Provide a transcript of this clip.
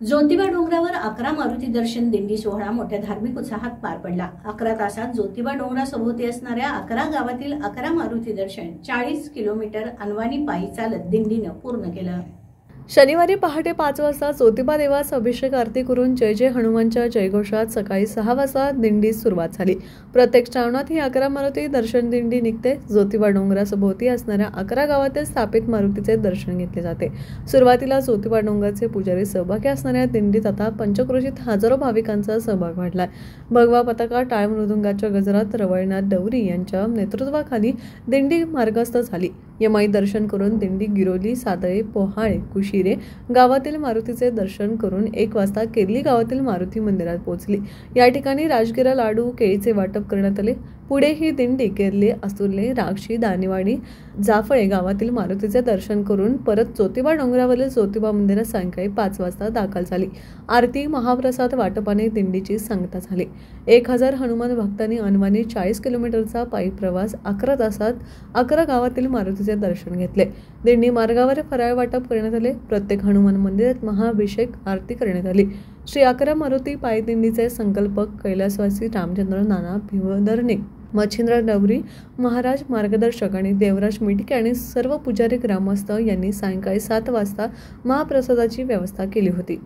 ज्योतिबा डोंगरावर 11 मारुती दर्शन दिंडी सोहळा मोठ्या धार्मिक उत्साहात पार पडला। 11 तासात ज्योतिबा डोंगरासभोवती असणाऱ्या 11 गावातील 11 मारुती दर्शन 40 किलोमीटर अनवाणी पायी चालत दिंडीनं पूर्ण केलं। शनिवारी पहाटे 5 वाजता ज्योतिबा देवास अभिषेक आरती करून जय जय हनुमानच्या जयघोषात सकाळी 6 वाजता दिंडीस सुरुवात झाली। प्रत्येक श्रावणात ही 11 मारुती दर्शन दिंडी निघते। ज्योतिबा डोंगरासभोवती असणाऱ्या 11 गावातील स्थापित मारुतीचे दर्शन घेतले जाते। सुरुवातीला ज्योतिबा डोंगराचे पुजारी सहभागी असणाऱ्या दिंडीत आता पंचक्रोशीत हजारो भाविकांचा सहभाग वाढलाय। भगवा पताका, टाळ मृदुंगाच्या गजरात रवळनाथ डवरी यांच्या नेतृत्वाखाली दिंडी मार्गस्थ झाली। यमाई दर्शन करून दिंडी गिरोली, सादळे, पोहाळे, कुशिरे गावातील मारुतीचे दर्शन करून 1 वाजता केरली गावातील मारुती मंदिरात पोहोचली। या ठिकाणी राजगिरा, लाडू, केळीचे वाटप करण्यात आले। पुढे ही दिंडी केरली, असुर्ले, राक्षी, दानेवाडी, जाफळे गावातील मारुतीचे दर्शन करून परत ज्योतिबा डोंगरावरील ज्योतिबा मंदिरात सायंकाळी 5 वाजता दाखल झाली। आरती, महाप्रसाद वाटपाने दिंडीची सांगता झाली। 1000 हनुमान भक्तांनी अनवाणी 40 किलोमीटरचा पायी प्रवास 11 तासात 11 गावातील मारुतीचे दर्शन घेतले। दिंडी मार्गावर फराळ वाटप करण्यात आले। प्रत्येक हनुमान मंदिरात महाअभिषेक आरती करण्यात आली। श्री 11 मारुती पायी दिंडीचे संकल्पक कैलासवासी रामचंद्र नाना भिवदरणे, मच्छिंद्र डवरी महाराज मार्गदर्शक आणि देवराज मिटके आणि सर्व पुजारी ग्रामस्थ यांनी सायंकाळी 7 वाजता महाप्रसादाची व्यवस्था केली होती।